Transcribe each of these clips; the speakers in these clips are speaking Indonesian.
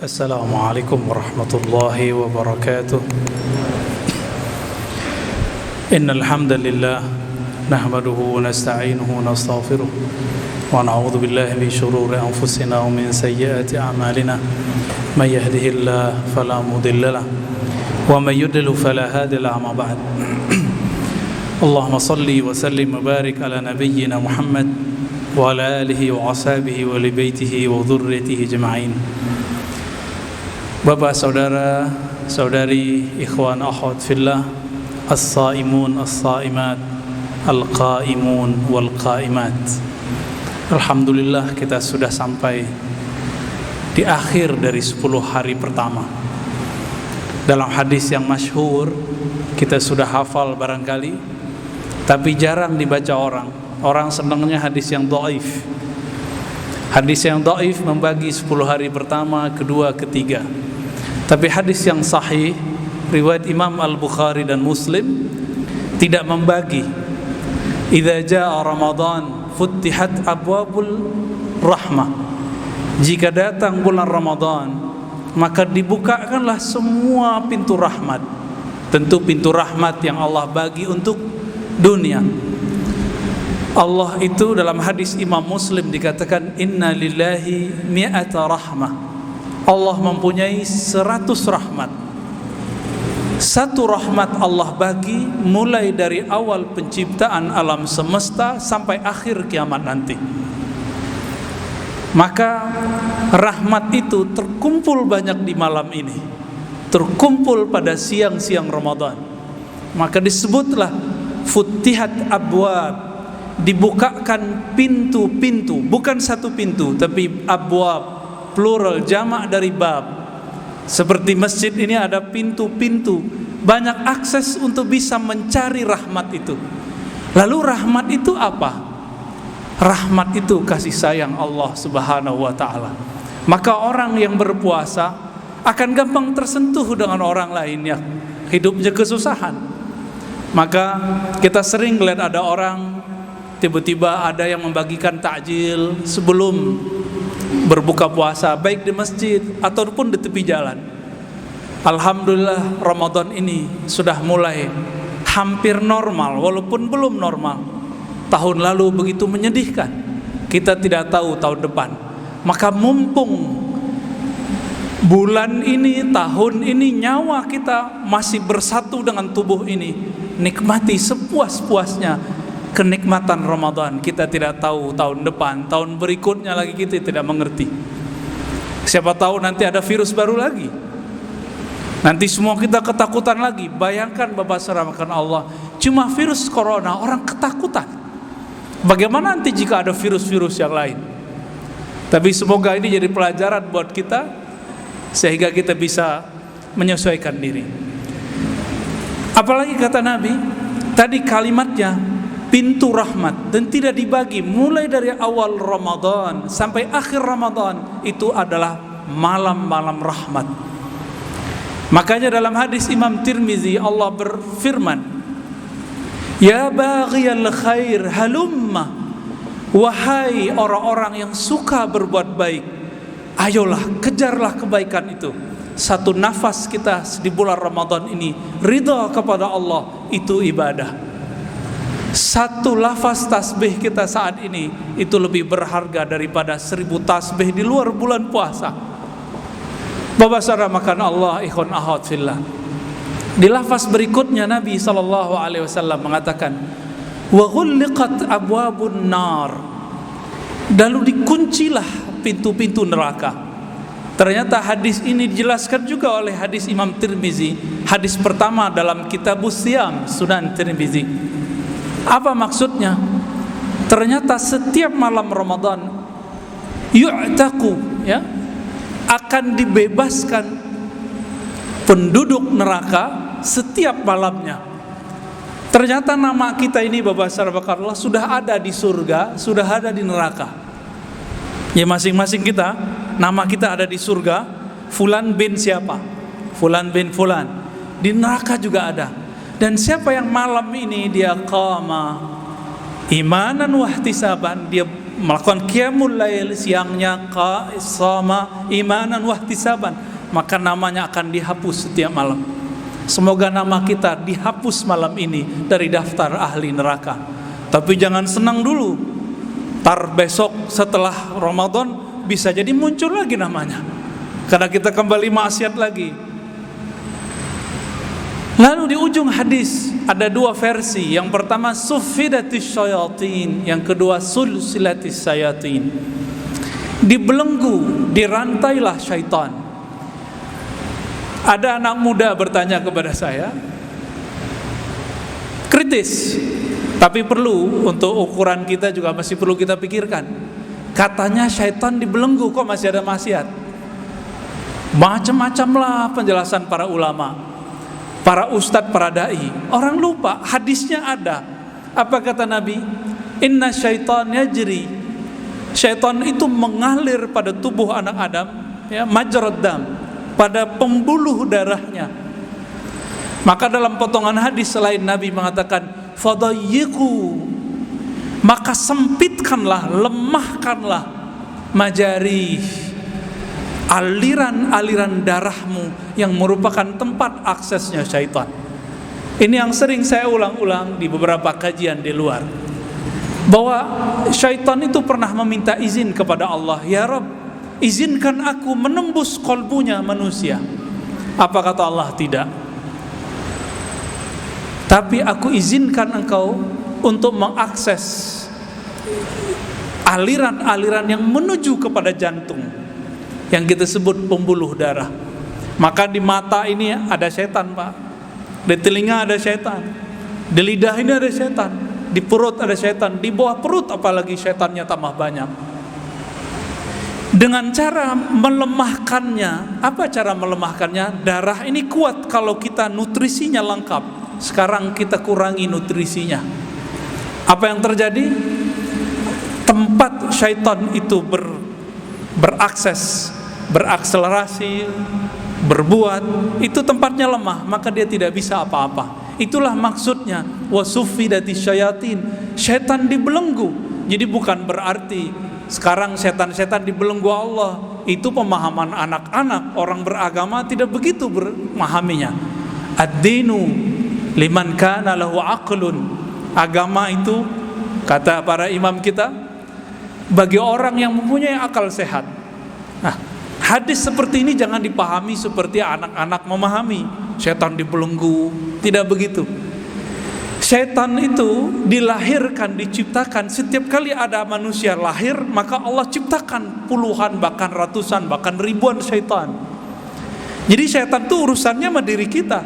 السلام عليكم ورحمة الله وبركاته. إن الحمد لله نحمده ونستعينه ونستغفره ونعوذ بالله من شرور أنفسنا ومن سيئات أعمالنا. من يهده الله فلا مضل له ومن يضلل فلا هادي له. أما بعد، اللهم صل وسلم وبارك على نبينا محمد وعلى آله وأصحابه ولبيته وذريته أجمعين. Bapak, saudara, saudari, ikhwan, akhwat fillah, as-saimun, as-saimat, al-qaimun, wal-qaimat. Alhamdulillah, kita sudah sampai di akhir dari 10 hari pertama. Dalam hadis yang masyhur, kita sudah hafal barangkali, tapi jarang dibaca orang. Orang senangnya hadis yang dhaif. Hadis yang dhaif membagi 10 hari pertama, kedua, ketiga. Tapi hadis yang sahih riwayat Imam Al-Bukhari dan Muslim tidak membagi. Idza jaa Ramadan futtihat abwabul rahmah. Jika datang bulan Ramadan, maka dibukakanlah semua pintu rahmat. Tentu pintu rahmat yang Allah bagi untuk dunia. Allah itu dalam hadis Imam Muslim dikatakan inna lillahi mi'ata rahmah. Allah mempunyai 100 rahmat. Satu rahmat Allah bagi mulai dari awal penciptaan alam semesta sampai akhir kiamat nanti. Maka rahmat itu terkumpul banyak di malam ini, terkumpul pada siang-siang Ramadan. Maka disebutlah futtihat abwab, dibukakan pintu-pintu, bukan satu pintu tapi abwab, plural, jamak dari bab. Seperti masjid ini ada pintu-pintu, banyak akses untuk bisa mencari rahmat itu. Lalu rahmat itu apa? Rahmat itu kasih sayang Allah Subhanahu wa ta'ala. Maka orang yang berpuasa akan gampang tersentuh dengan orang lain yang hidupnya kesusahan. Maka kita sering lihat ada orang tiba-tiba ada yang membagikan takjil sebelum berbuka puasa, baik di masjid ataupun di tepi jalan. Alhamdulillah, Ramadan ini sudah mulai hampir normal, walaupun belum normal. Tahun lalu begitu menyedihkan, kita tidak tahu tahun depan. Maka mumpung bulan ini, tahun ini, nyawa kita masih bersatu dengan tubuh ini, nikmati sepuas-puasnya kenikmatan Ramadan. Kita tidak tahu tahun depan, tahun berikutnya lagi kita tidak mengerti. Siapa tahu nanti ada virus baru lagi. Nanti semua kita ketakutan lagi. Bayangkan Bapak serahkan Allah, cuma virus corona orang ketakutan. Bagaimana nanti jika ada virus-virus yang lain? Tapi semoga ini jadi pelajaran buat kita sehingga kita bisa menyesuaikan diri. Apalagi kata Nabi tadi kalimatnya pintu rahmat, dan tidak dibagi mulai dari awal Ramadan sampai akhir Ramadan, itu adalah malam-malam rahmat. Makanya dalam hadis Imam Tirmizi Allah berfirman, ya baghiyal khair halumma, wahai orang-orang yang suka berbuat baik, ayolah kejarlah kebaikan itu. Satu nafas kita di bulan Ramadan ini ridha kepada Allah, itu ibadah. Satu lafaz tasbih kita saat ini itu lebih berharga daripada 1000 tasbih di luar bulan puasa. Bapak saudara makan Allah, ikhwan akhwat fillah. Di lafaz berikutnya Nabi SAW mengatakan, wa ghulliqat abwabun nar, lalu dikuncilah pintu-pintu neraka. Ternyata hadis ini dijelaskan juga oleh hadis Imam Tirmizi, hadis pertama dalam Kitabus Siyam Sunan Tirmizi. Apa maksudnya? Ternyata setiap malam Ramadan yu'taku, ya, akan dibebaskan penduduk neraka setiap malamnya. Ternyata nama kita ini Bapak sahabat Allah sudah ada di surga, sudah ada di neraka. Ya, masing-masing kita, nama kita ada di surga. Fulan bin siapa? Fulan bin fulan. Di neraka juga ada. Dan siapa yang malam ini dia qama imanan wahtisaban, dia melakukan qiyamul lail, siangnya qama imanan wahtisaban, maka namanya akan dihapus setiap malam. Semoga nama kita dihapus malam ini dari daftar ahli neraka. Tapi jangan senang dulu, tar besok setelah Ramadan bisa jadi muncul lagi namanya, karena kita kembali maksiat lagi. Lalu di ujung hadis ada dua versi. Yang pertama suffidatis syayatin, yang kedua sulsilatis syayatin. Dibelenggu, dirantailah syaitan. Ada anak muda bertanya kepada saya, kritis, tapi perlu untuk ukuran kita juga masih perlu kita pikirkan. Katanya syaitan dibelenggu, kok masih ada maksiat? Macam-macam lah penjelasan para ulama, para ustadz, para da'i. Orang lupa, hadisnya ada. Apa kata Nabi? Inna syaitan yajri. Syaitan itu mengalir pada tubuh anak Adam, ya, majrad dam, pada pembuluh darahnya. Maka dalam potongan hadis selain Nabi mengatakan fadayyiqu, maka sempitkanlah, lemahkanlah majari, aliran-aliran darahmu yang merupakan tempat aksesnya syaitan. Ini yang sering saya ulang-ulang di beberapa kajian di luar, bahwa syaitan itu pernah meminta izin kepada Allah, ya Rabb, izinkan aku menembus kolbunya manusia. Apa kata Allah? Tidak. Tapi aku izinkan engkau untuk mengakses aliran-aliran yang menuju kepada jantung, yang kita sebut pembuluh darah. Maka di mata ini ada setan, Pak. Di telinga ada setan. Di lidah ini ada setan. Di perut ada setan. Di bawah perut apalagi setannya tambah banyak. Dengan cara melemahkannya. Apa cara melemahkannya? Darah ini kuat kalau kita nutrisinya lengkap. Sekarang kita kurangi nutrisinya. Apa yang terjadi? Tempat syaitan itu berakses, berakselerasi, berbuat, itu tempatnya lemah, maka dia tidak bisa apa-apa. Itulah maksudnya wasuffidatis syayatin, syaitan dibelenggu. Jadi bukan berarti sekarang setan-setan dibelenggu Allah. Itu pemahaman anak-anak, orang beragama tidak begitu memahaminya. Ad-dinu liman kana lahu aqlun. Agama itu, kata para imam kita, bagi orang yang mempunyai akal sehat. Nah, hadis seperti ini jangan dipahami seperti anak-anak memahami setan dibelenggu. Tidak begitu. Setan itu dilahirkan, diciptakan. Setiap kali ada manusia lahir, maka Allah ciptakan puluhan, bahkan ratusan, bahkan ribuan setan. Jadi setan itu urusannya sama diri kita.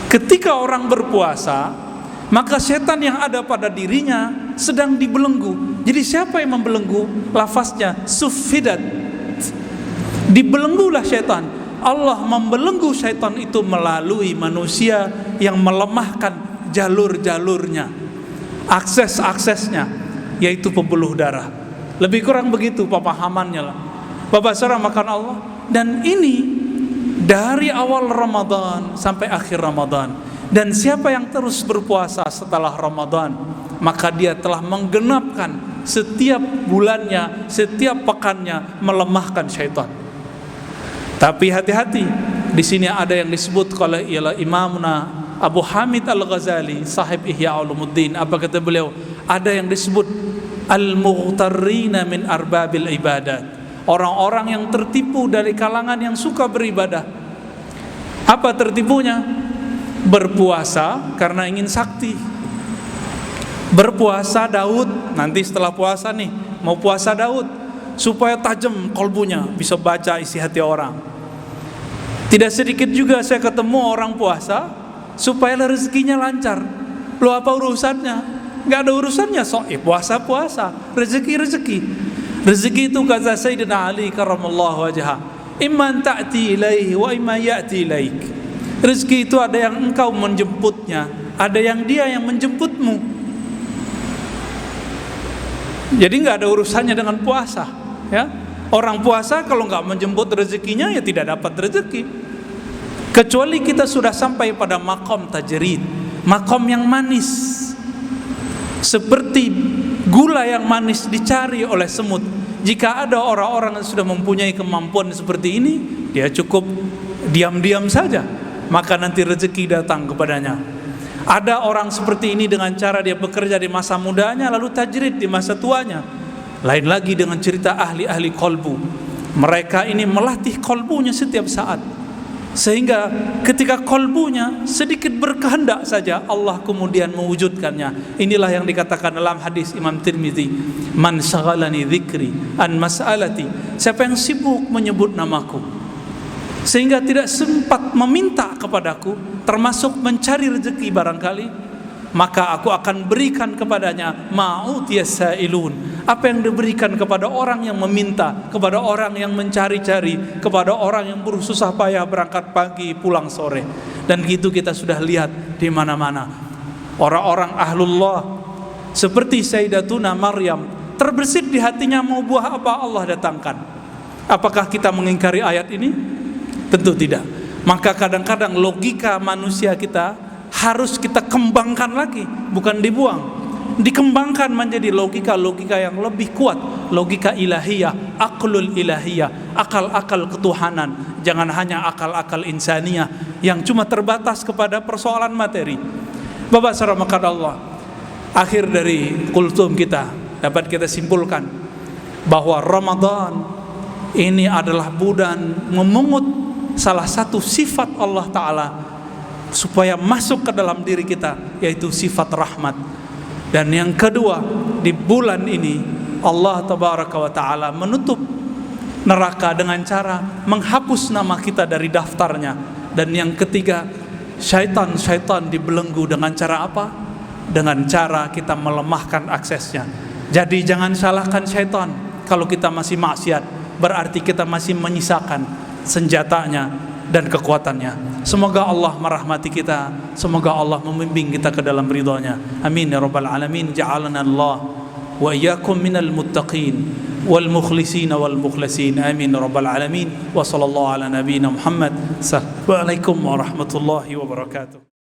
Ketika orang berpuasa, maka setan yang ada pada dirinya sedang dibelenggu. Jadi siapa yang membelenggu? Lafaznya suffidat, dibelenggulah setan. Allah membelenggu setan itu melalui manusia yang melemahkan jalur-jalurnya, akses-aksesnya, yaitu pembuluh darah. Lebih kurang begitu pemahamannya lah. Bapak saudara makan Allah. Dan ini dari awal Ramadan sampai akhir Ramadan. Dan siapa yang terus berpuasa setelah Ramadan, maka dia telah menggenapkan setiap bulannya, setiap pekannya, melemahkan syaitan. Tapi hati-hati, di sini ada yang disebut oleh Imamuna Abu Hamid Al-Ghazali, sahib Ihya Ulumuddin. Apa kata beliau? Ada yang disebut al-mughtarrina min arbabil ibadat, orang-orang yang tertipu dari kalangan yang suka beribadah. Apa tertipunya? Berpuasa karena ingin sakti. Berpuasa Daud, nanti setelah puasa nih, mau puasa Daud supaya tajam kolbunya, bisa baca isi hati orang. Tidak sedikit juga saya ketemu orang puasa supaya rezekinya lancar. Loh, apa urusannya? Gak ada urusannya, puasa-puasa, rezeki. Rezeki itu kata Sayyidina Ali karramallahu wajhah, imman ta'ti ilaihi wa imma ya'ti ilaik. Rezeki itu ada yang engkau menjemputnya, ada yang dia yang menjemputmu. Jadi nggak ada urusannya dengan puasa, ya. Orang puasa kalau nggak menjemput rezekinya ya tidak dapat rezeki. Kecuali kita sudah sampai pada makom tajrid, makom yang manis, seperti Gula yang manis dicari oleh semut. Jika ada orang-orang yang sudah mempunyai kemampuan seperti ini, dia cukup diam-diam saja, maka nanti rezeki datang kepadanya. Ada orang seperti ini dengan cara dia bekerja di masa mudanya lalu tajrid di masa tuanya. Lain lagi dengan cerita ahli-ahli kolbu. Mereka ini melatih kolbunya setiap saat, sehingga ketika kolbunya sedikit berkehendak saja, Allah kemudian mewujudkannya. Inilah yang dikatakan dalam hadis Imam Tirmizi, man syaghalani dzikri an mas'alati, siapa yang sibuk menyebut namaku sehingga tidak sempat meminta kepadaku, termasuk mencari rezeki barangkali, maka aku akan berikan kepadanya ma'utiyas sa'ilun, apa yang diberikan kepada orang yang meminta, kepada orang yang mencari-cari, kepada orang yang bersusah payah berangkat pagi pulang sore. Dan gitu kita sudah lihat di mana-mana. Orang-orang ahlullah seperti Sayyidatuna Maryam, terbersit di hatinya mau buah apa Allah datangkan. Apakah kita mengingkari ayat ini? Tentu tidak. Maka kadang-kadang logika manusia kita harus kita kembangkan lagi, bukan dibuang. Dikembangkan menjadi logika-logika yang lebih kuat, logika ilahiyah, aqlul ilahiyah, akal-akal ketuhanan. Jangan hanya akal-akal insaniyah yang cuma terbatas kepada persoalan materi. Bapak saramakan Allah, akhir dari kultum kita dapat kita simpulkan bahwa Ramadan ini adalah bulan memungut salah satu sifat Allah Ta'ala supaya masuk ke dalam diri kita, yaitu sifat rahmat. Dan yang kedua, di bulan ini Allah Tabaraka wa Ta'ala menutup neraka dengan cara menghapus nama kita dari daftarnya. Dan yang ketiga, syaitan dibelenggu dengan cara apa? Dengan cara kita melemahkan aksesnya. Jadi jangan salahkan syaitan. Kalau kita masih maksiat, berarti kita masih menyisakan senjatanya dan kekuatannya. Semoga Allah merahmati kita, semoga Allah membimbing kita ke dalam ridha-Nya. Amin ya rabbal alamin. Ja'alana Allah wa iyyakum minal muttaqin wal mukhlisin wal mukhlasin. Amin ya rabbal alamin. Wa sallallahu ala nabiyyina Muhammad. Assalamualaikum warahmatullahi wabarakatuh.